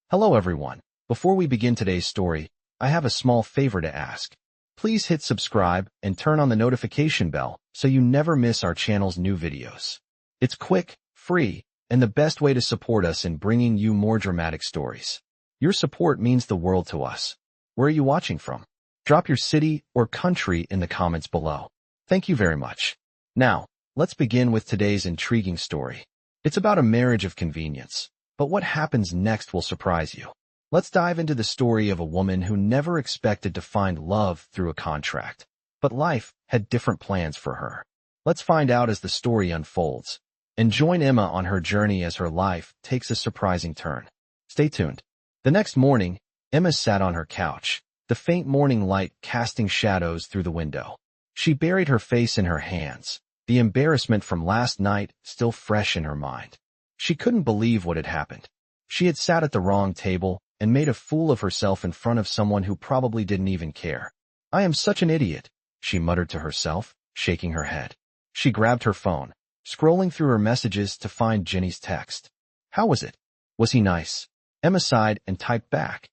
Hello everyone. Before we begin today's story, I have a small favor to ask. Please hit subscribe and turn on the notification bell so you never miss our channel's new videos. It's quick, free, and the best way to support us in bringing you more dramatic stories. Your support means the world to us. Where are you watching from? Drop your city or country in the comments below. Thank you very much. Now, let's begin with today's intriguing story. It's about a marriage of convenience. But what happens next will surprise you. Let's dive into the story of a woman who never expected to find love through a contract. But life had different plans for her. Let's find out as the story unfolds. And join Emma on her journey as her life takes a surprising turn. Stay tuned. The next morning, Emma sat on her couch, the faint morning light casting shadows through the window. She buried her face in her hands, the embarrassment from last night still fresh in her mind. She couldn't believe what had happened. She had sat at the wrong table and made a fool of herself in front of someone who probably didn't even care. I am such an idiot, she muttered to herself, shaking her head. She grabbed her phone, scrolling through her messages to find Jenny's text. How was it? Was he nice? Emma sighed and typed back.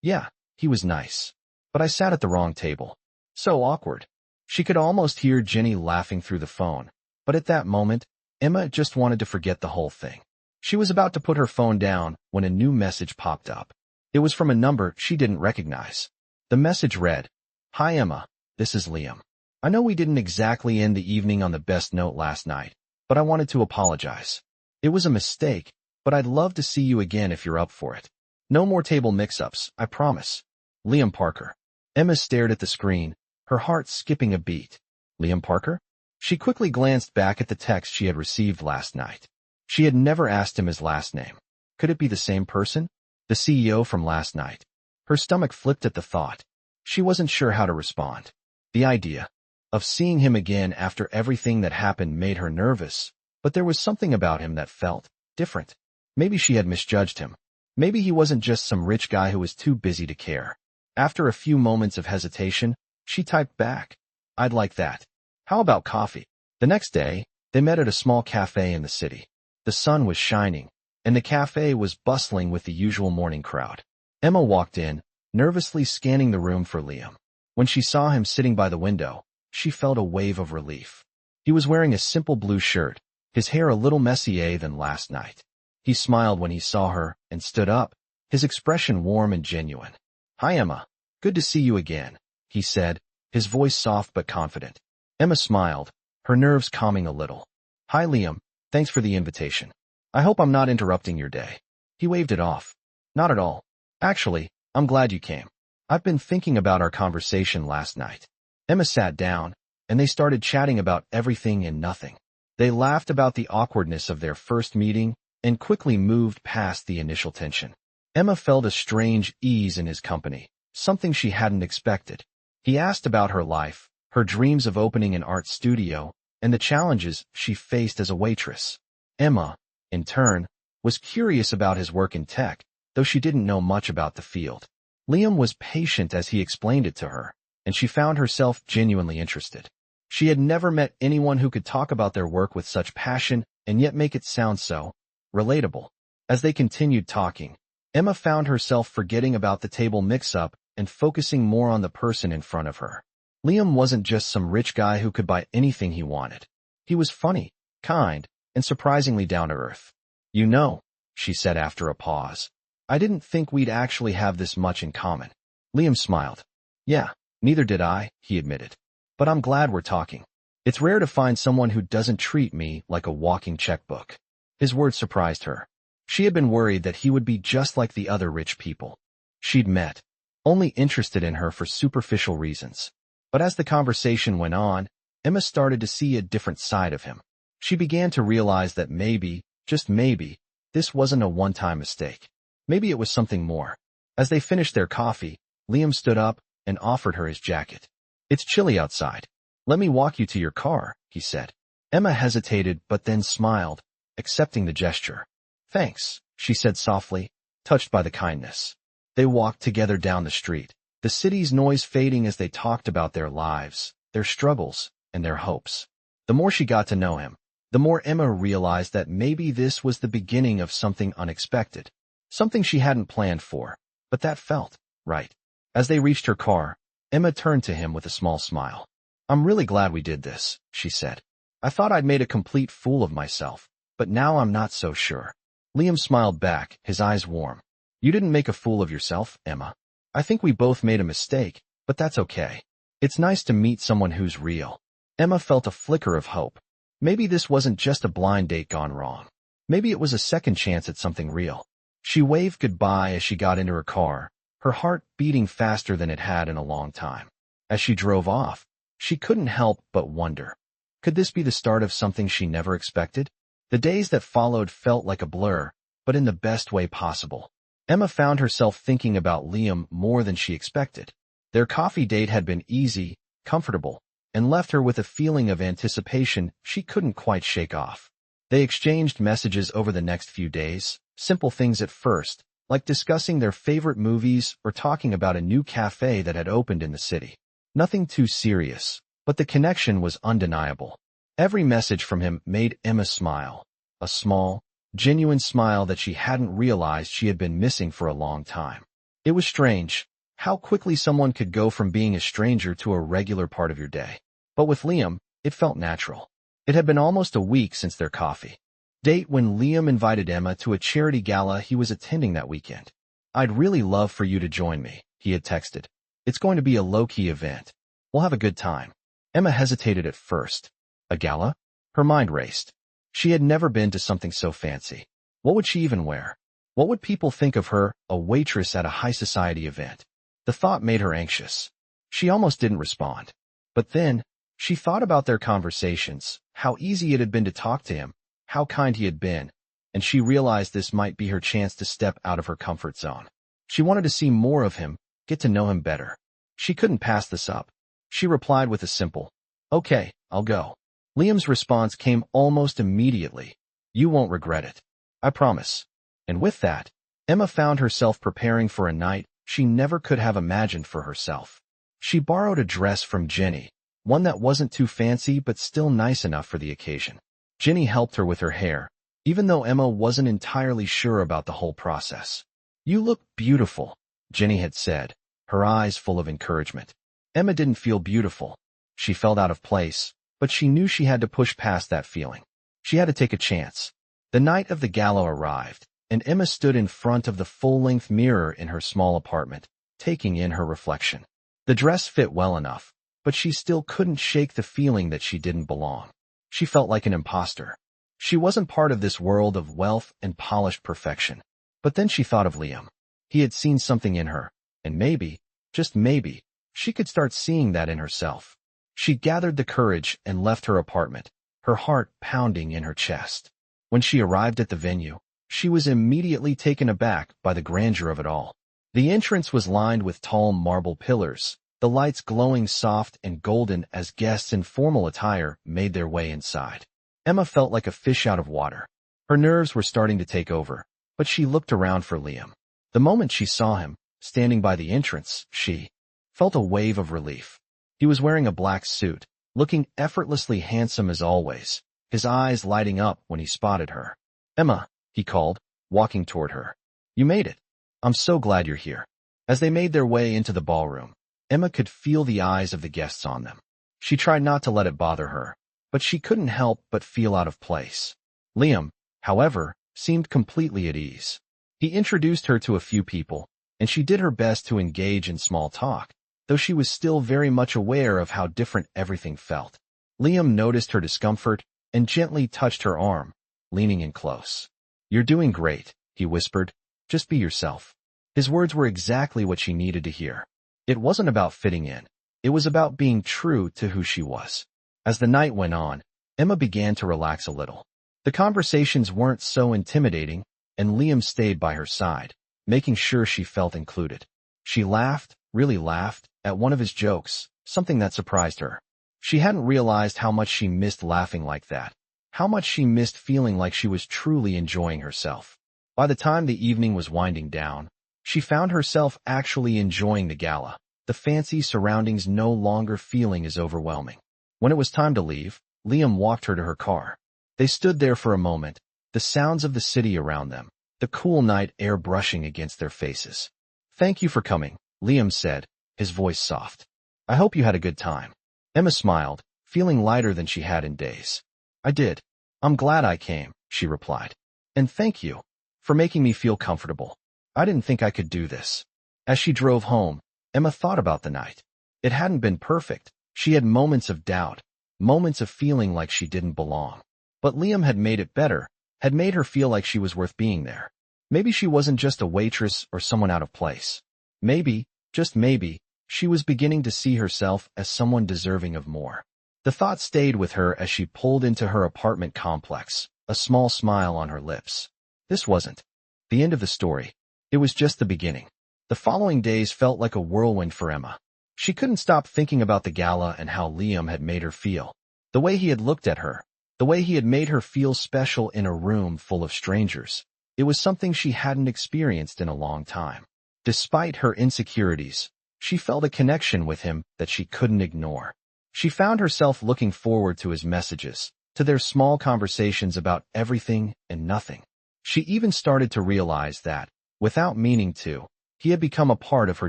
Yeah, he was nice. But I sat at the wrong table. So awkward. She could almost hear Jenny laughing through the phone. But at that moment, Emma just wanted to forget the whole thing. She was about to put her phone down when a new message popped up. It was from a number she didn't recognize. The message read, Hi Emma, this is Liam. I know we didn't exactly end the evening on the best note last night, but I wanted to apologize. It was a mistake, but I'd love to see you again if you're up for it. No more table mix-ups, I promise. Liam Parker. Emma stared at the screen, her heart skipping a beat. Liam Parker? She quickly glanced back at the text she had received last night. She had never asked him his last name. Could it be the same person? The CEO from last night. Her stomach flipped at the thought. She wasn't sure how to respond. The idea of seeing him again after everything that happened made her nervous, but there was something about him that felt different. Maybe she had misjudged him. Maybe he wasn't just some rich guy who was too busy to care. After a few moments of hesitation, she typed back, I'd like that. How about coffee? The next day, they met at a small cafe in the city. The sun was shining, and the cafe was bustling with the usual morning crowd. Emma walked in, nervously scanning the room for Liam. When she saw him sitting by the window, she felt a wave of relief. He was wearing a simple blue shirt, his hair a little messier than last night. He smiled when he saw her and stood up, his expression warm and genuine. Hi Emma, good to see you again, he said, his voice soft but confident. Emma smiled, her nerves calming a little. Hi Liam, thanks for the invitation. I hope I'm not interrupting your day. He waved it off. Not at all. Actually, I'm glad you came. I've been thinking about our conversation last night. Emma sat down, and they started chatting about everything and nothing. They laughed about the awkwardness of their first meeting and quickly moved past the initial tension. Emma felt a strange ease in his company, something she hadn't expected. He asked about her life, her dreams of opening an art studio, and the challenges she faced as a waitress. Emma, in turn, was curious about his work in tech, though she didn't know much about the field. Liam was patient as he explained it to her, and she found herself genuinely interested. She had never met anyone who could talk about their work with such passion and yet make it sound so relatable. As they continued talking, Emma found herself forgetting about the table mix-up and focusing more on the person in front of her. Liam wasn't just some rich guy who could buy anything he wanted. He was funny, kind, and surprisingly down-to-earth. You know, she said after a pause, I didn't think we'd actually have this much in common. Liam smiled. Yeah, neither did I, he admitted. But I'm glad we're talking. It's rare to find someone who doesn't treat me like a walking checkbook. His words surprised her. She had been worried that he would be just like the other rich people she'd met, only interested in her for superficial reasons. But as the conversation went on, Emma started to see a different side of him. She began to realize that maybe, just maybe, this wasn't a one-time mistake. Maybe it was something more. As they finished their coffee, Liam stood up and offered her his jacket. It's chilly outside. Let me walk you to your car, he said. Emma hesitated but then smiled, accepting the gesture. Thanks, she said softly, touched by the kindness. They walked together down the street, the city's noise fading as they talked about their lives, their struggles, and their hopes. The more she got to know him, the more Emma realized that maybe this was the beginning of something unexpected. Something she hadn't planned for, but that felt right. As they reached her car, Emma turned to him with a small smile. "I'm really glad we did this," she said. "I thought I'd made a complete fool of myself, but now I'm not so sure." Liam smiled back, his eyes warm. "You didn't make a fool of yourself, Emma. I think we both made a mistake, but that's okay. It's nice to meet someone who's real." Emma felt a flicker of hope. Maybe this wasn't just a blind date gone wrong. Maybe it was a second chance at something real. She waved goodbye as she got into her car, her heart beating faster than it had in a long time. As she drove off, she couldn't help but wonder. Could this be the start of something she never expected? The days that followed felt like a blur, but in the best way possible. Emma found herself thinking about Liam more than she expected. Their coffee date had been easy, comfortable, and left her with a feeling of anticipation she couldn't quite shake off. They exchanged messages over the next few days, simple things at first, like discussing their favorite movies or talking about a new cafe that had opened in the city. Nothing too serious, but the connection was undeniable. Every message from him made Emma smile, a small, genuine smile that she hadn't realized she had been missing for a long time. It was strange how quickly someone could go from being a stranger to a regular part of your day. But with Liam, it felt natural. It had been almost a week since their coffee date when Liam invited Emma to a charity gala he was attending that weekend. "I'd really love for you to join me," he had texted. "It's going to be a low-key event. We'll have a good time." Emma hesitated at first. A gala? Her mind raced. She had never been to something so fancy. What would she even wear? What would people think of her, a waitress at a high society event? The thought made her anxious. She almost didn't respond. But then, she thought about their conversations, how easy it had been to talk to him, how kind he had been, and she realized this might be her chance to step out of her comfort zone. She wanted to see more of him, get to know him better. She couldn't pass this up. She replied with a simple, "Okay, I'll go." Liam's response came almost immediately. "You won't regret it. I promise." And with that, Emma found herself preparing for a night she never could have imagined for herself. She borrowed a dress from Jenny, one that wasn't too fancy but still nice enough for the occasion. Jenny helped her with her hair, even though Emma wasn't entirely sure about the whole process. "You look beautiful," Jenny had said, her eyes full of encouragement. Emma didn't feel beautiful. She felt out of place, but she knew she had to push past that feeling. She had to take a chance. The night of the gala arrived, and Emma stood in front of the full-length mirror in her small apartment, taking in her reflection. The dress fit well enough, but she still couldn't shake the feeling that she didn't belong. She felt like an imposter. She wasn't part of this world of wealth and polished perfection. But then she thought of Liam. He had seen something in her, and maybe, just maybe, she could start seeing that in herself. She gathered the courage and left her apartment, her heart pounding in her chest. When she arrived at the venue, she was immediately taken aback by the grandeur of it all. The entrance was lined with tall marble pillars, the lights glowing soft and golden as guests in formal attire made their way inside. Emma felt like a fish out of water. Her nerves were starting to take over, but she looked around for Liam. The moment she saw him, standing by the entrance, she felt a wave of relief. He was wearing a black suit, looking effortlessly handsome as always, his eyes lighting up when he spotted her. "Emma," he called, walking toward her. "You made it. I'm so glad you're here." As they made their way into the ballroom, Emma could feel the eyes of the guests on them. She tried not to let it bother her, but she couldn't help but feel out of place. Liam, however, seemed completely at ease. He introduced her to a few people, and she did her best to engage in small talk, though she was still very much aware of how different everything felt. Liam noticed her discomfort and gently touched her arm, leaning in close. "You're doing great," he whispered. "Just be yourself." His words were exactly what she needed to hear. It wasn't about fitting in. It was about being true to who she was. As the night went on, Emma began to relax a little. The conversations weren't so intimidating, and Liam stayed by her side, making sure she felt included. She laughed, really laughed, at one of his jokes, something that surprised her. She hadn't realized how much she missed laughing like that, how much she missed feeling like she was truly enjoying herself. By the time the evening was winding down, she found herself actually enjoying the gala, the fancy surroundings no longer feeling as overwhelming. When it was time to leave, Liam walked her to her car. They stood there for a moment, the sounds of the city around them, the cool night air brushing against their faces. "Thank you for coming," Liam said, his voice soft. "I hope you had a good time." Emma smiled, feeling lighter than she had in days. "I did. I'm glad I came," she replied. "And thank you for making me feel comfortable. I didn't think I could do this." As she drove home, Emma thought about the night. It hadn't been perfect. She had moments of doubt, moments of feeling like she didn't belong. But Liam had made it better, had made her feel like she was worth being there. Maybe she wasn't just a waitress or someone out of place. Maybe, just maybe, she was beginning to see herself as someone deserving of more. The thought stayed with her as she pulled into her apartment complex, a small smile on her lips. This wasn't the end of the story. It was just the beginning. The following days felt like a whirlwind for Emma. She couldn't stop thinking about the gala and how Liam had made her feel. The way he had looked at her, the way he had made her feel special in a room full of strangers. It was something she hadn't experienced in a long time. Despite her insecurities, she felt a connection with him that she couldn't ignore. She found herself looking forward to his messages, to their small conversations about everything and nothing. She even started to realize that, without meaning to, he had become a part of her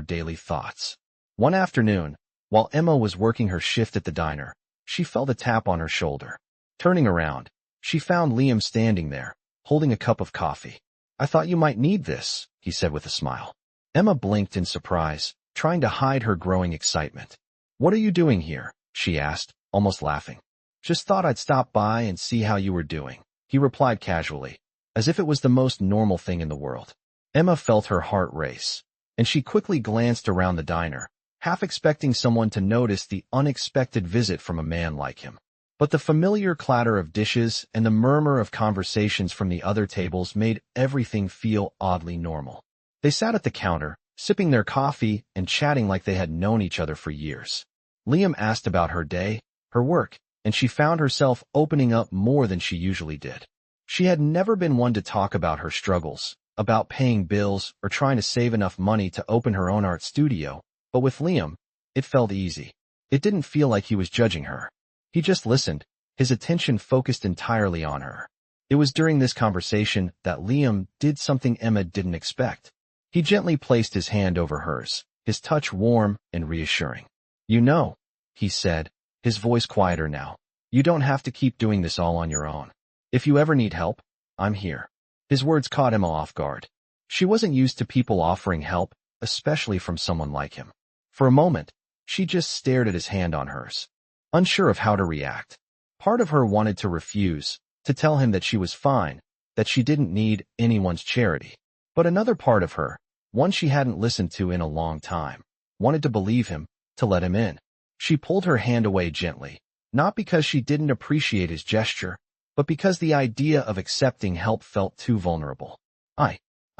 daily thoughts. One afternoon, while Emma was working her shift at the diner, she felt a tap on her shoulder. Turning around, she found Liam standing there, holding a cup of coffee. "I thought you might need this," he said with a smile. Emma blinked in surprise, trying to hide her growing excitement. "What are you doing here?" she asked, almost laughing. "Just thought I'd stop by and see how you were doing," he replied casually, as if it was the most normal thing in the world. Emma felt her heart race, and she quickly glanced around the diner, half expecting someone to notice the unexpected visit from a man like him. But the familiar clatter of dishes and the murmur of conversations from the other tables made everything feel oddly normal. They sat at the counter, sipping their coffee and chatting like they had known each other for years. Liam asked about her day, her work, and she found herself opening up more than she usually did. She had never been one to talk about her struggles, about paying bills or trying to save enough money to open her own art studio, but with Liam, it felt easy. It didn't feel like he was judging her. He just listened, his attention focused entirely on her. It was during this conversation that Liam did something Emma didn't expect. He gently placed his hand over hers, his touch warm and reassuring. "You know," he said, his voice quieter now, "you don't have to keep doing this all on your own. If you ever need help, I'm here." His words caught Emma off guard. She wasn't used to people offering help, especially from someone like him. For a moment, she just stared at his hand on hers, unsure of how to react. Part of her wanted to refuse, to tell him that she was fine, that she didn't need anyone's charity. But another part of her, one she hadn't listened to in a long time, wanted to believe him, to let him in. She pulled her hand away gently, not because she didn't appreciate his gesture, but because the idea of accepting help felt too vulnerable. I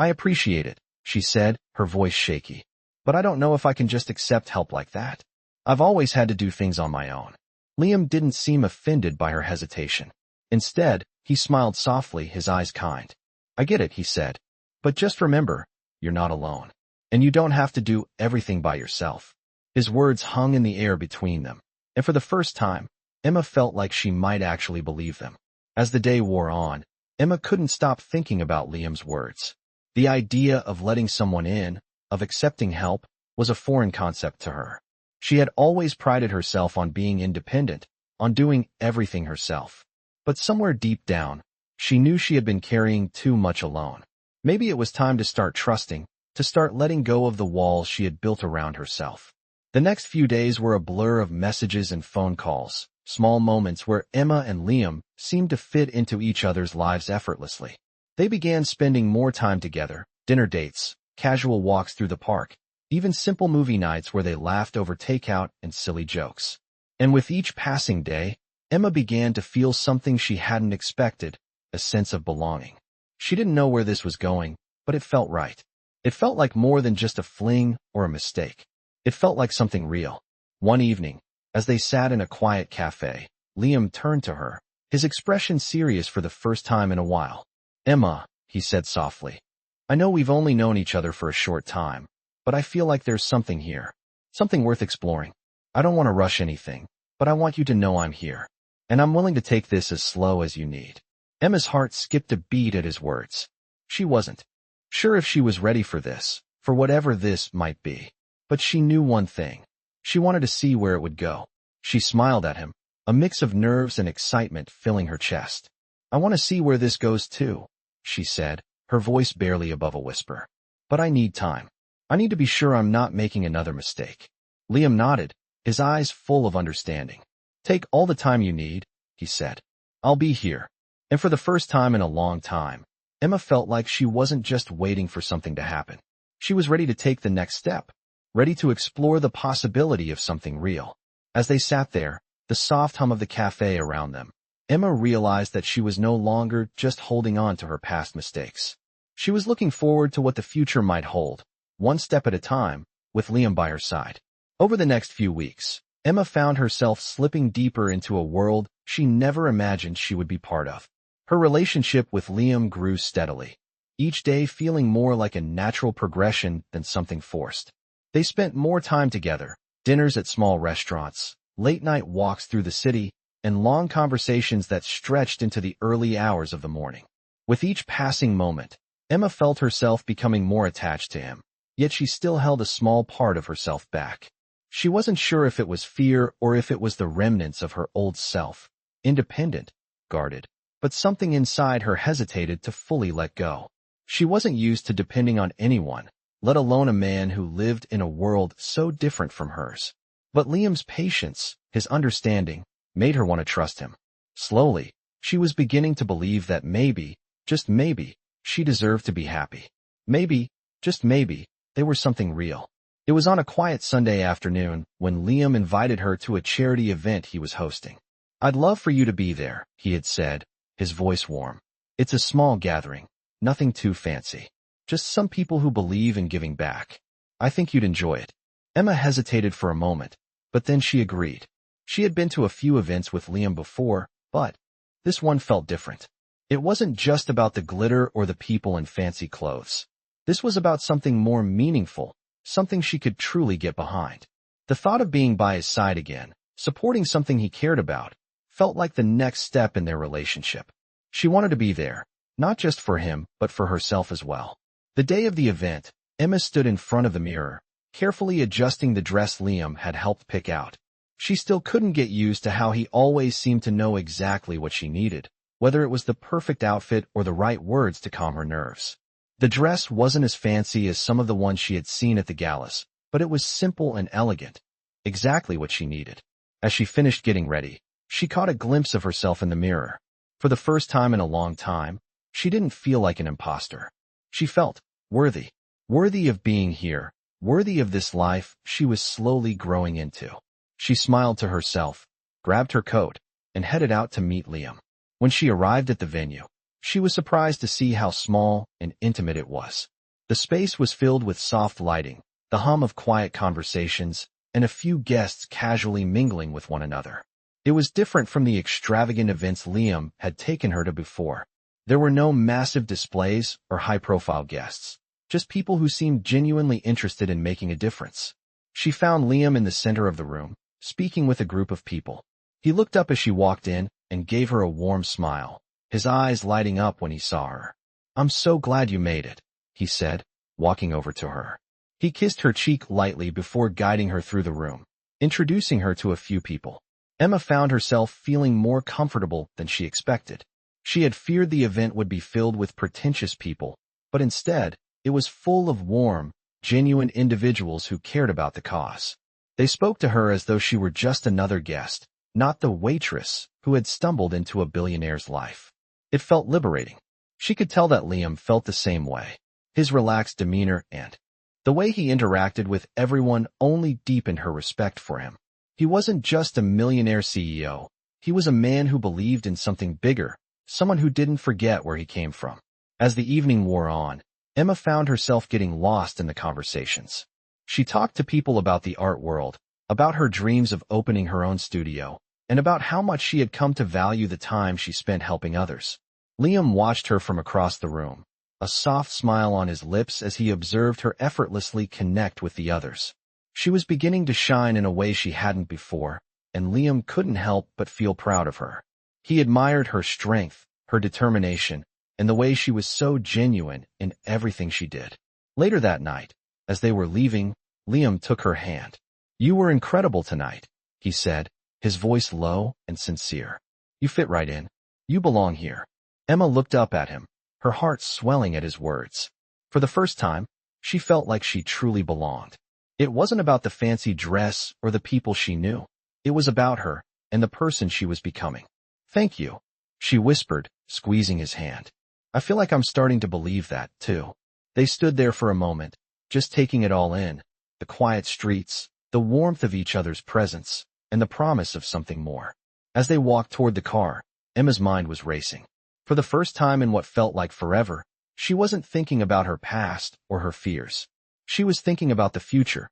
appreciate it," she said, her voice shaky. "But I don't know if I can just accept help like that. I've always had to do things on my own." Liam didn't seem offended by her hesitation. Instead, he smiled softly, his eyes kind. "I get it," he said. "But just remember, you're not alone. And you don't have to do everything by yourself." His words hung in the air between them, and for the first time, Emma felt like she might actually believe them. As the day wore on, Emma couldn't stop thinking about Liam's words. The idea of letting someone in, of accepting help, was a foreign concept to her. She had always prided herself on being independent, on doing everything herself. But somewhere deep down, she knew she had been carrying too much alone. Maybe it was time to start trusting, to start letting go of the walls she had built around herself. The next few days were a blur of messages and phone calls, small moments where Emma and Liam seemed to fit into each other's lives effortlessly. They began spending more time together, dinner dates, casual walks through the park, even simple movie nights where they laughed over takeout and silly jokes. And with each passing day, Emma began to feel something she hadn't expected, a sense of belonging. She didn't know where this was going, but it felt right. It felt like more than just a fling or a mistake. It felt like something real. One evening, as they sat in a quiet cafe, Liam turned to her, his expression serious for the first time in a while. "Emma," he said softly, "I know we've only known each other for a short time, but I feel like there's something here, something worth exploring. I don't want to rush anything, but I want you to know I'm here, and I'm willing to take this as slow as you need." Emma's heart skipped a beat at his words. She wasn't sure if she was ready for this, for whatever this might be. But she knew one thing. She wanted to see where it would go. She smiled at him, a mix of nerves and excitement filling her chest. I want to see where this goes too, she said, her voice barely above a whisper. But I need time. I need to be sure I'm not making another mistake. Liam nodded, his eyes full of understanding. Take all the time you need, he said. I'll be here. And for the first time in a long time, Emma felt like she wasn't just waiting for something to happen. She was ready to take the next step, ready to explore the possibility of something real. As they sat there, the soft hum of the cafe around them, Emma realized that she was no longer just holding on to her past mistakes. She was looking forward to what the future might hold, one step at a time, with Liam by her side. Over the next few weeks, Emma found herself slipping deeper into a world she never imagined she would be part of. Her relationship with Liam grew steadily, each day feeling more like a natural progression than something forced. They spent more time together, dinners at small restaurants, late-night walks through the city, and long conversations that stretched into the early hours of the morning. With each passing moment, Emma felt herself becoming more attached to him, yet she still held a small part of herself back. She wasn't sure if it was fear or if it was the remnants of her old self, independent, guarded, but something inside her hesitated to fully let go. She wasn't used to depending on anyone, let alone a man who lived in a world so different from hers. But Liam's patience, his understanding, made her want to trust him. Slowly, she was beginning to believe that maybe, just maybe, she deserved to be happy. Maybe, just maybe, they were something real. It was on a quiet Sunday afternoon when Liam invited her to a charity event he was hosting. I'd love for you to be there, he had said, his voice warm. It's a small gathering, nothing too fancy. Just some people who believe in giving back. I think you'd enjoy it. Emma hesitated for a moment, but then she agreed. She had been to a few events with Liam before, but this one felt different. It wasn't just about the glitter or the people in fancy clothes. This was about something more meaningful, something she could truly get behind. The thought of being by his side again, supporting something he cared about, felt like the next step in their relationship. She wanted to be there, not just for him, but for herself as well. The day of the event, Emma stood in front of the mirror, carefully adjusting the dress Liam had helped pick out. She still couldn't get used to how he always seemed to know exactly what she needed, whether it was the perfect outfit or the right words to calm her nerves. The dress wasn't as fancy as some of the ones she had seen at the galas, but it was simple and elegant, exactly what she needed. As she finished getting ready, she caught a glimpse of herself in the mirror. For the first time in a long time, she didn't feel like an imposter. She felt worthy, worthy of being here, worthy of this life she was slowly growing into. She smiled to herself, grabbed her coat, and headed out to meet Liam. When she arrived at the venue, she was surprised to see how small and intimate it was. The space was filled with soft lighting, the hum of quiet conversations, and a few guests casually mingling with one another. It was different from the extravagant events Liam had taken her to before. There were no massive displays or high-profile guests, just people who seemed genuinely interested in making a difference. She found Liam in the center of the room, speaking with a group of people. He looked up as she walked in and gave her a warm smile, his eyes lighting up when he saw her. I'm so glad you made it, he said, walking over to her. He kissed her cheek lightly before guiding her through the room, introducing her to a few people. Emma found herself feeling more comfortable than she expected. She had feared the event would be filled with pretentious people, but instead, it was full of warm, genuine individuals who cared about the cause. They spoke to her as though she were just another guest, not the waitress who had stumbled into a billionaire's life. It felt liberating. She could tell that Liam felt the same way. His relaxed demeanor and the way he interacted with everyone only deepened her respect for him. He wasn't just a millionaire CEO. He was a man who believed in something bigger, someone who didn't forget where he came from. As the evening wore on, Emma found herself getting lost in the conversations. She talked to people about the art world, about her dreams of opening her own studio, and about how much she had come to value the time she spent helping others. Liam watched her from across the room, a soft smile on his lips as he observed her effortlessly connect with the others. She was beginning to shine in a way she hadn't before, and Liam couldn't help but feel proud of her. He admired her strength, her determination, and the way she was so genuine in everything she did. Later that night, as they were leaving, Liam took her hand. "You were incredible tonight," he said, his voice low and sincere. "You fit right in. You belong here." Emma looked up at him, her heart swelling at his words. For the first time, she felt like she truly belonged. It wasn't about the fancy dress or the people she knew. It was about her and the person she was becoming. "Thank you," she whispered, squeezing his hand. "I feel like I'm starting to believe that, too." They stood there for a moment, just taking it all in, the quiet streets, the warmth of each other's presence, and the promise of something more. As they walked toward the car, Emma's mind was racing. For the first time in what felt like forever, she wasn't thinking about her past or her fears. She was thinking about the future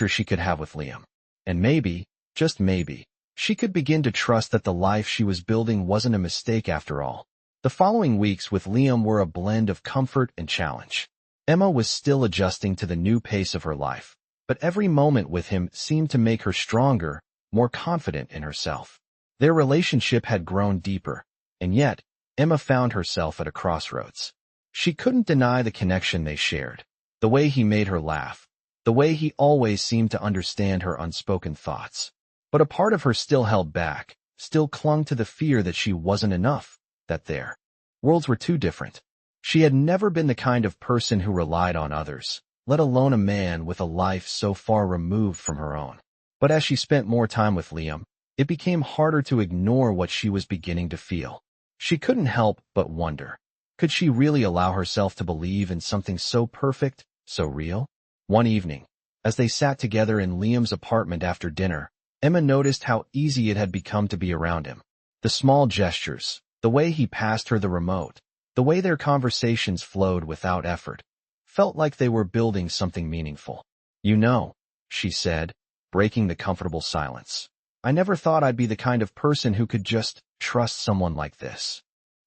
she could have with Liam. And maybe, just maybe, she could begin to trust that the life she was building wasn't a mistake after all. The following weeks with Liam were a blend of comfort and challenge. Emma was still adjusting to the new pace of her life, but every moment with him seemed to make her stronger, more confident in herself. Their relationship had grown deeper, and yet, Emma found herself at a crossroads. She couldn't deny the connection they shared, the way he made her laugh, the way he always seemed to understand her unspoken thoughts. But a part of her still held back, still clung to the fear that she wasn't enough, that their worlds were too different. She had never been the kind of person who relied on others, let alone a man with a life so far removed from her own. But as she spent more time with Liam, it became harder to ignore what she was beginning to feel. She couldn't help but wonder, could she really allow herself to believe in something so perfect, so real? One evening, as they sat together in Liam's apartment after dinner, Emma noticed how easy it had become to be around him. The small gestures, the way he passed her the remote, the way their conversations flowed without effort, felt like they were building something meaningful. "You know," she said, breaking the comfortable silence, "I never thought I'd be the kind of person who could just trust someone like this."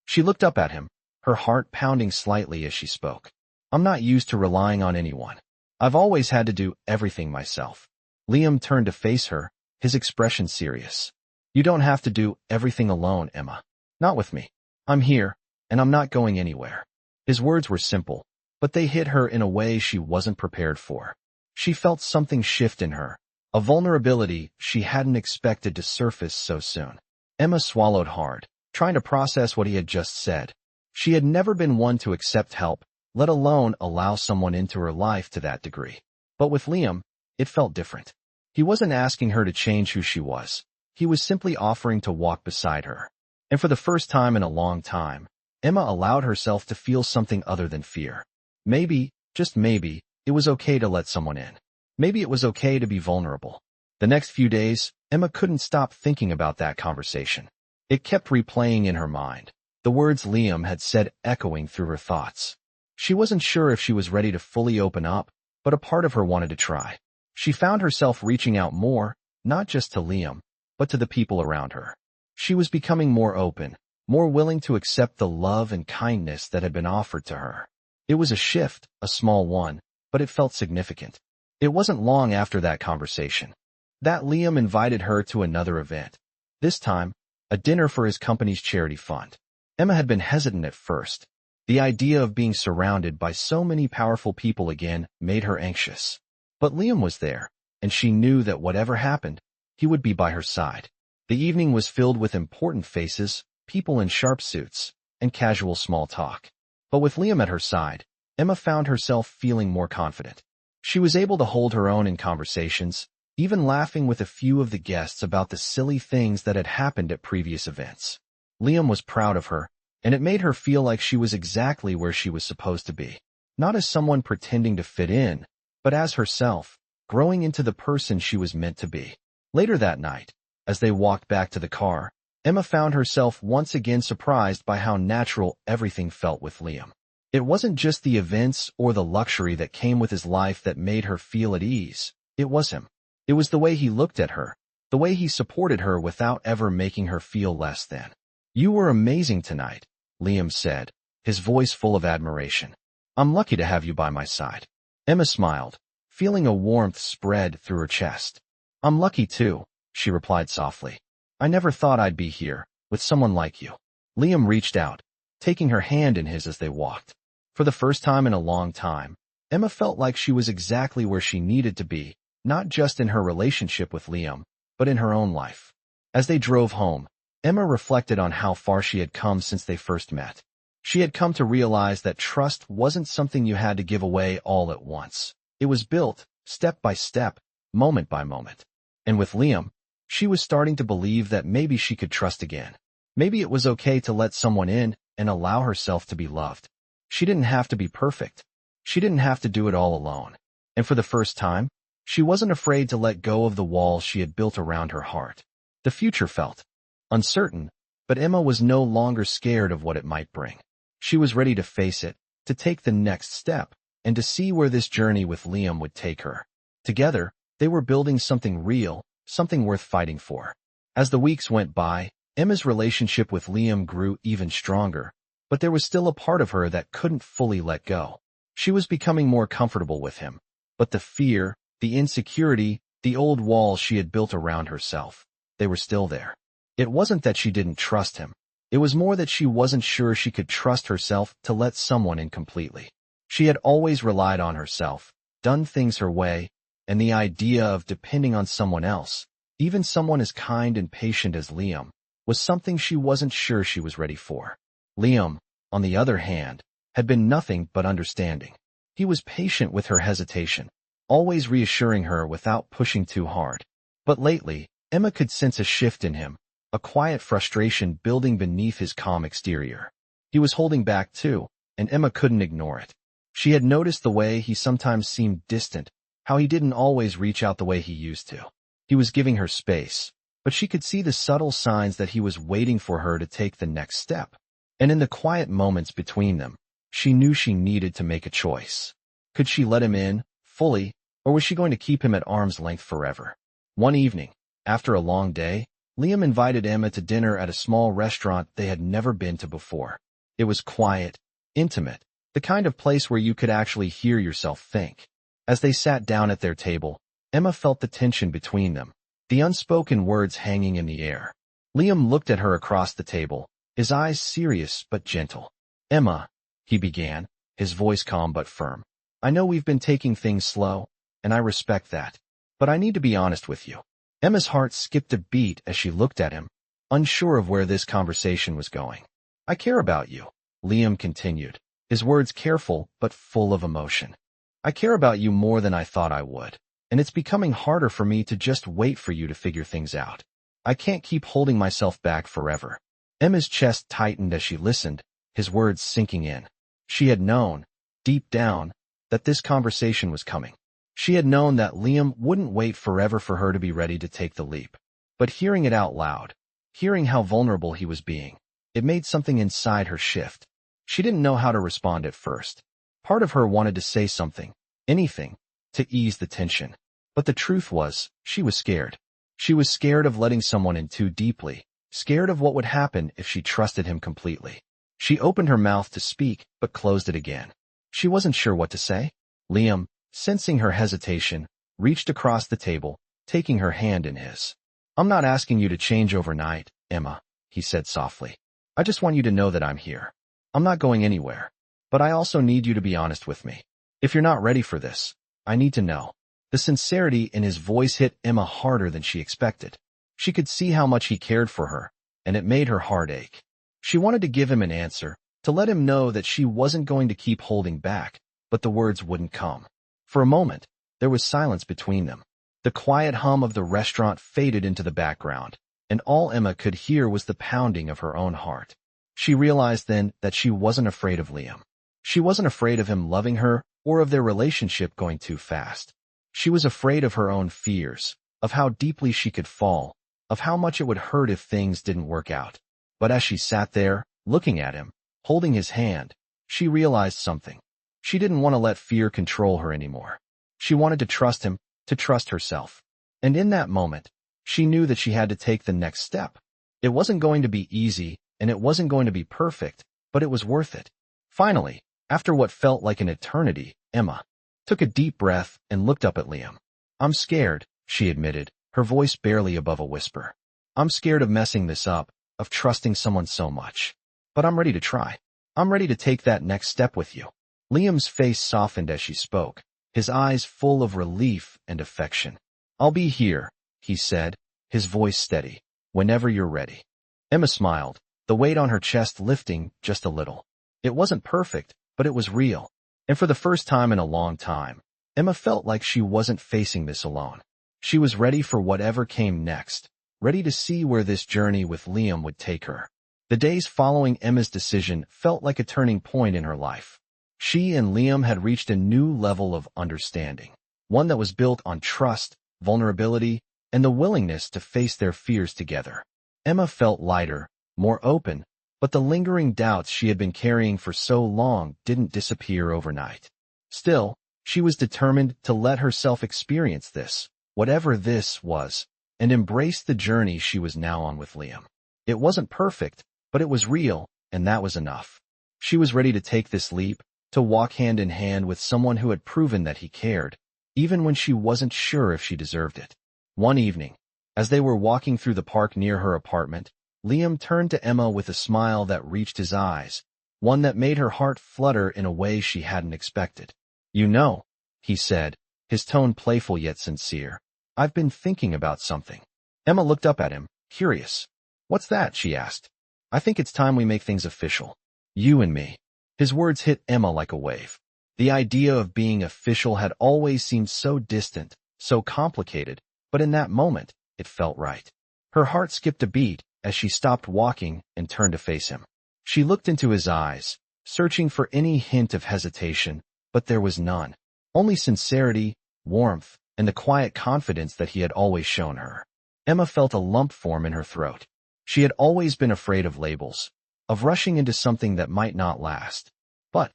She looked up at him, her heart pounding slightly as she spoke. "I'm not used to relying on anyone. I've always had to do everything myself." Liam turned to face her, his expression serious. "You don't have to do everything alone, Emma. Not with me. I'm here, and I'm not going anywhere." His words were simple, but they hit her in a way she wasn't prepared for. She felt something shift in her, a vulnerability she hadn't expected to surface so soon. Emma swallowed hard, trying to process what he had just said. She had never been one to accept help, let alone allow someone into her life to that degree. But with Liam, it felt different. He wasn't asking her to change who she was. He was simply offering to walk beside her. And for the first time in a long time, Emma allowed herself to feel something other than fear. Maybe, just maybe, it was okay to let someone in. Maybe it was okay to be vulnerable. The next few days, Emma couldn't stop thinking about that conversation. It kept replaying in her mind, the words Liam had said echoing through her thoughts. She wasn't sure if she was ready to fully open up, but a part of her wanted to try. She found herself reaching out more, not just to Liam, but to the people around her. She was becoming more open, more willing to accept the love and kindness that had been offered to her. It was a shift, a small one, but it felt significant. It wasn't long after that conversation that Liam invited her to another event. This time, a dinner for his company's charity fund. Emma had been hesitant at first. The idea of being surrounded by so many powerful people again made her anxious. But Liam was there, and she knew that whatever happened, he would be by her side. The evening was filled with important faces, people in sharp suits, and casual small talk. But with Liam at her side, Emma found herself feeling more confident. She was able to hold her own in conversations, even laughing with a few of the guests about the silly things that had happened at previous events. Liam was proud of her, and it made her feel like she was exactly where she was supposed to be. Not as someone pretending to fit in, but as herself, growing into the person she was meant to be. Later that night, as they walked back to the car, Emma found herself once again surprised by how natural everything felt with Liam. It wasn't just the events or the luxury that came with his life that made her feel at ease. It was him. It was the way he looked at her, the way he supported her without ever making her feel less than. "You were amazing tonight," Liam said, his voice full of admiration. "I'm lucky to have you by my side." Emma smiled, feeling a warmth spread through her chest. "I'm lucky too," she replied softly. "I never thought I'd be here, with someone like you." Liam reached out, taking her hand in his as they walked. For the first time in a long time, Emma felt like she was exactly where she needed to be, not just in her relationship with Liam, but in her own life. As they drove home, Emma reflected on how far she had come since they first met. She had come to realize that trust wasn't something you had to give away all at once. It was built, step by step, moment by moment. And with Liam, she was starting to believe that maybe she could trust again. Maybe it was okay to let someone in and allow herself to be loved. She didn't have to be perfect. She didn't have to do it all alone. And for the first time, she wasn't afraid to let go of the walls she had built around her heart. The future felt uncertain, but Emma was no longer scared of what it might bring. She was ready to face it, to take the next step, and to see where this journey with Liam would take her. Together, they were building something real, something worth fighting for. As the weeks went by, Emma's relationship with Liam grew even stronger, but there was still a part of her that couldn't fully let go. She was becoming more comfortable with him, but the fear, the insecurity, the old walls she had built around herself, they were still there. It wasn't that she didn't trust him. It was more that she wasn't sure she could trust herself to let someone in completely. She had always relied on herself, done things her way, and the idea of depending on someone else, even someone as kind and patient as Liam, was something she wasn't sure she was ready for. Liam, on the other hand, had been nothing but understanding. He was patient with her hesitation, always reassuring her without pushing too hard. But lately, Emma could sense a shift in him, a quiet frustration building beneath his calm exterior. He was holding back too, and Emma couldn't ignore it. She had noticed the way he sometimes seemed distant, how he didn't always reach out the way he used to. He was giving her space, but she could see the subtle signs that he was waiting for her to take the next step. And in the quiet moments between them, she knew she needed to make a choice. Could she let him in, fully, or was she going to keep him at arm's length forever? One evening, after a long day, Liam invited Emma to dinner at a small restaurant they had never been to before. It was quiet, intimate, the kind of place where you could actually hear yourself think. As they sat down at their table, Emma felt the tension between them, the unspoken words hanging in the air. Liam looked at her across the table, his eyes serious but gentle. "Emma," he began, his voice calm but firm. "I know we've been taking things slow, and I respect that. But I need to be honest with you." Emma's heart skipped a beat as she looked at him, unsure of where this conversation was going. "I care about you," Liam continued, his words careful but full of emotion. "I care about you more than I thought I would, and it's becoming harder for me to just wait for you to figure things out. I can't keep holding myself back forever." Emma's chest tightened as she listened, his words sinking in. She had known, deep down, that this conversation was coming. She had known that Liam wouldn't wait forever for her to be ready to take the leap. But hearing it out loud, hearing how vulnerable he was being, it made something inside her shift. She didn't know how to respond at first. Part of her wanted to say something, anything, to ease the tension. But the truth was, she was scared. She was scared of letting someone in too deeply, scared of what would happen if she trusted him completely. She opened her mouth to speak, but closed it again. She wasn't sure what to say. Liam, sensing her hesitation, reached across the table, taking her hand in his. "I'm not asking you to change overnight, Emma," he said softly. "I just want you to know that I'm here. I'm not going anywhere. But I also need you to be honest with me. If you're not ready for this, I need to know." The sincerity in his voice hit Emma harder than she expected. She could see how much he cared for her, and it made her heart ache. She wanted to give him an answer, to let him know that she wasn't going to keep holding back, but the words wouldn't come. For a moment, there was silence between them. The quiet hum of the restaurant faded into the background, and all Emma could hear was the pounding of her own heart. She realized then that she wasn't afraid of Liam. She wasn't afraid of him loving her or of their relationship going too fast. She was afraid of her own fears, of how deeply she could fall, of how much it would hurt if things didn't work out. But as she sat there, looking at him, holding his hand, she realized something. She didn't want to let fear control her anymore. She wanted to trust him, to trust herself. And in that moment, she knew that she had to take the next step. It wasn't going to be easy, and it wasn't going to be perfect, but it was worth it. Finally, after what felt like an eternity, Emma took a deep breath and looked up at Liam. "I'm scared," she admitted, her voice barely above a whisper. "I'm scared of messing this up, of trusting someone so much. But I'm ready to try." I'm ready to take that next step with you. Liam's face softened as she spoke, his eyes full of relief and affection. I'll be here, he said, his voice steady, whenever you're ready. Emma smiled, the weight on her chest lifting just a little. It wasn't perfect, but it was real. And for the first time in a long time, Emma felt like she wasn't facing this alone. She was ready for whatever came next, ready to see where this journey with Liam would take her. The days following Emma's decision felt like a turning point in her life. She and Liam had reached a new level of understanding, one that was built on trust, vulnerability, and the willingness to face their fears together. Emma felt lighter, more open, but the lingering doubts she had been carrying for so long didn't disappear overnight. Still, she was determined to let herself experience this, whatever this was, and embrace the journey she was now on with Liam. It wasn't perfect, but it was real, and that was enough. She was ready to take this leap, to walk hand in hand with someone who had proven that he cared, even when she wasn't sure if she deserved it. One evening, as they were walking through the park near her apartment, Liam turned to Emma with a smile that reached his eyes, one that made her heart flutter in a way she hadn't expected. You know, he said, his tone playful yet sincere, I've been thinking about something. Emma looked up at him, curious. What's that? She asked. I think it's time we make things official. You and me. His words hit Emma like a wave. The idea of being official had always seemed so distant, so complicated, but in that moment, it felt right. Her heart skipped a beat as she stopped walking and turned to face him. She looked into his eyes, searching for any hint of hesitation, but there was none. Only sincerity, warmth, and the quiet confidence that he had always shown her. Emma felt a lump form in her throat. She had always been afraid of labels, of rushing into something that might not last. But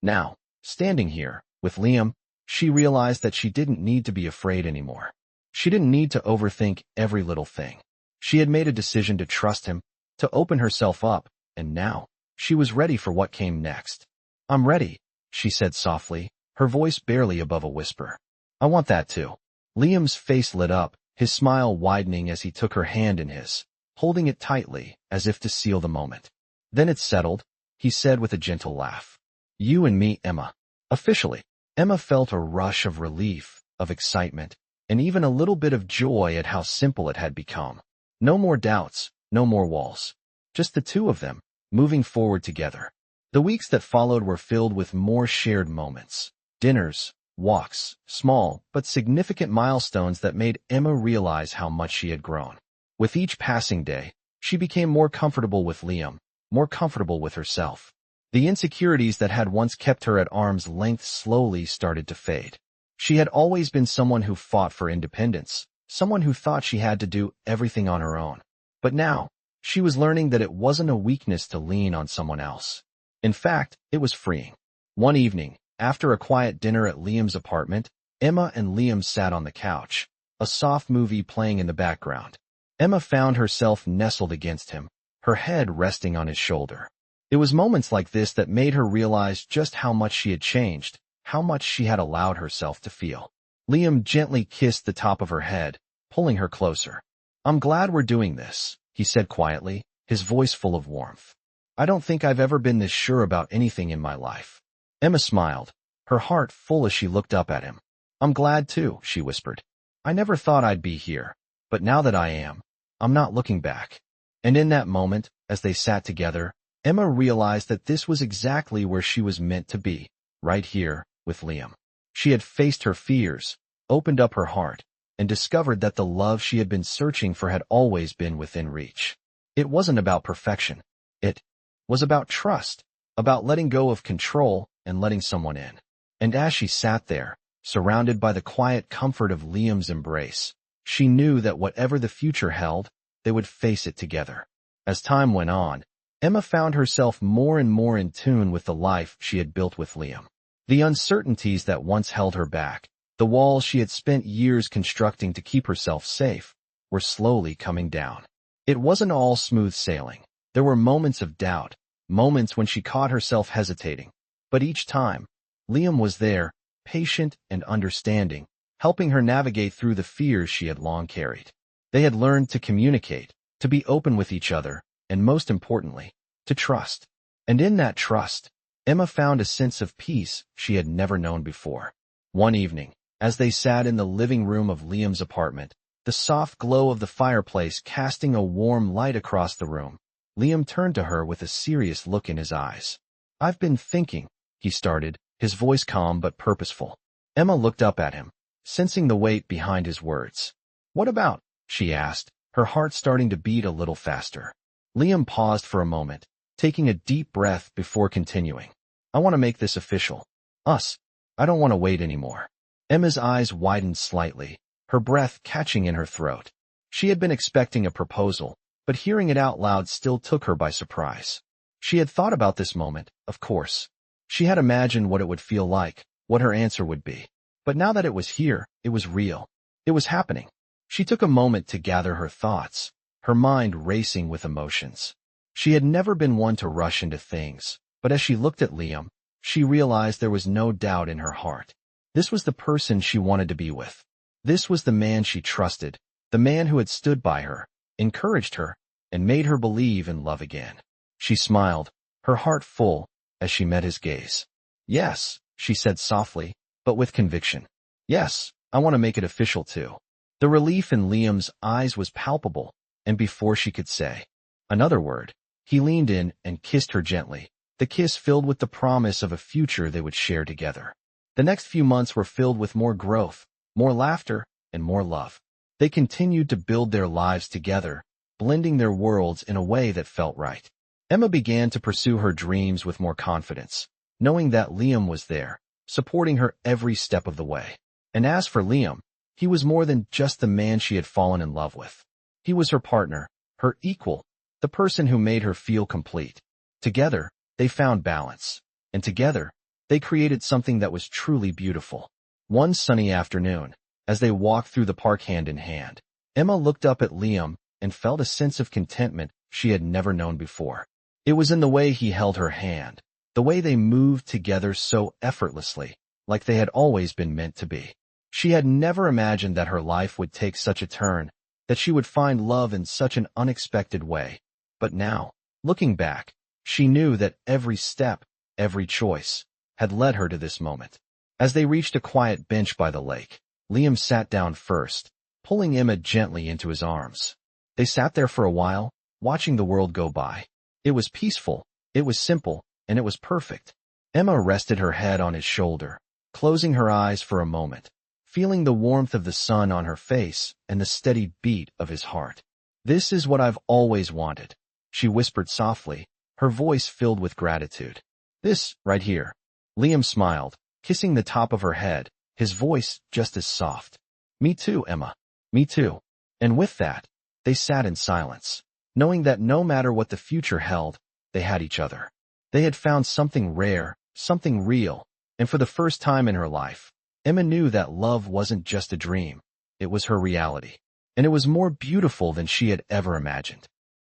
now, standing here, with Liam, she realized that she didn't need to be afraid anymore. She didn't need to overthink every little thing. She had made a decision to trust him, to open herself up, and now, she was ready for what came next. I'm ready, she said softly, her voice barely above a whisper. I want that too. Liam's face lit up, his smile widening as he took her hand in his, holding it tightly, as if to seal the moment. Then it's settled, he said with a gentle laugh. You and me, Emma. Officially. Emma felt a rush of relief, of excitement, and even a little bit of joy at how simple it had become. No more doubts, no more walls. Just the two of them, moving forward together. The weeks that followed were filled with more shared moments. Dinners, walks, small but significant milestones that made Emma realize how much she had grown. With each passing day, she became more comfortable with Liam, more comfortable with herself. The insecurities that had once kept her at arm's length slowly started to fade. She had always been someone who fought for independence, someone who thought she had to do everything on her own. But now, she was learning that it wasn't a weakness to lean on someone else. In fact, it was freeing. One evening, after a quiet dinner at Liam's apartment, Emma and Liam sat on the couch, a soft movie playing in the background. Emma found herself nestled against him, her head resting on his shoulder. It was moments like this that made her realize just how much she had changed, how much she had allowed herself to feel. Liam gently kissed the top of her head, pulling her closer. I'm glad we're doing this, he said quietly, his voice full of warmth. I don't think I've ever been this sure about anything in my life. Emma smiled, her heart full as she looked up at him. I'm glad too, she whispered. I never thought I'd be here, but now that I am, I'm not looking back. And in that moment, as they sat together, Emma realized that this was exactly where she was meant to be, right here, with Liam. She had faced her fears, opened up her heart, and discovered that the love she had been searching for had always been within reach. It wasn't about perfection. It was about trust, about letting go of control and letting someone in. And as she sat there, surrounded by the quiet comfort of Liam's embrace, she knew that whatever the future held, they would face it together. As time went on, Emma found herself more and more in tune with the life she had built with Liam. The uncertainties that once held her back, the walls she had spent years constructing to keep herself safe, were slowly coming down. It wasn't all smooth sailing. There were moments of doubt, moments when she caught herself hesitating. But each time, Liam was there, patient and understanding, helping her navigate through the fears she had long carried. They had learned to communicate, to be open with each other, and most importantly, to trust. And in that trust, Emma found a sense of peace she had never known before. One evening, as they sat in the living room of Liam's apartment, the soft glow of the fireplace casting a warm light across the room, Liam turned to her with a serious look in his eyes. "I've been thinking," he started, his voice calm but purposeful. Emma looked up at him, sensing the weight behind his words. "What about?" she asked, her heart starting to beat a little faster. Liam paused for a moment, taking a deep breath before continuing. "I want to make this official. Us. I don't want to wait anymore." Emma's eyes widened slightly, her breath catching in her throat. She had been expecting a proposal, but hearing it out loud still took her by surprise. She had thought about this moment, of course. She had imagined what it would feel like, what her answer would be. But now that it was here, it was real. It was happening. She took a moment to gather her thoughts, her mind racing with emotions. She had never been one to rush into things, but as she looked at Liam, she realized there was no doubt in her heart. This was the person she wanted to be with. This was the man she trusted, the man who had stood by her, encouraged her, and made her believe in love again. She smiled, her heart full, as she met his gaze. "Yes," she said softly, but with conviction. "Yes, I want to make it official too." The relief in Liam's eyes was palpable, and before she could say another word, he leaned in and kissed her gently, the kiss filled with the promise of a future they would share together. The next few months were filled with more growth, more laughter, and more love. They continued to build their lives together, blending their worlds in a way that felt right. Emma began to pursue her dreams with more confidence, knowing that Liam was there, supporting her every step of the way. And as for Liam, he was more than just the man she had fallen in love with. He was her partner, her equal, the person who made her feel complete. Together, they found balance. And together, they created something that was truly beautiful. One sunny afternoon, as they walked through the park hand in hand, Emma looked up at Liam and felt a sense of contentment she had never known before. It was in the way he held her hand, the way they moved together so effortlessly, like they had always been meant to be. She had never imagined that her life would take such a turn, that she would find love in such an unexpected way. But now, looking back, she knew that every step, every choice, had led her to this moment. As they reached a quiet bench by the lake, Liam sat down first, pulling Emma gently into his arms. They sat there for a while, watching the world go by. It was peaceful, it was simple, and it was perfect. Emma rested her head on his shoulder, closing her eyes for a moment, feeling the warmth of the sun on her face and the steady beat of his heart. "This is what I've always wanted," she whispered softly, her voice filled with gratitude. "This, right here." Liam smiled, kissing the top of her head, his voice just as soft. "Me too, Emma. Me too." And with that, they sat in silence, knowing that no matter what the future held, they had each other. They had found something rare, something real, and for the first time in her life, Emma knew that love wasn't just a dream, it was her reality. And it was more beautiful than she had ever imagined.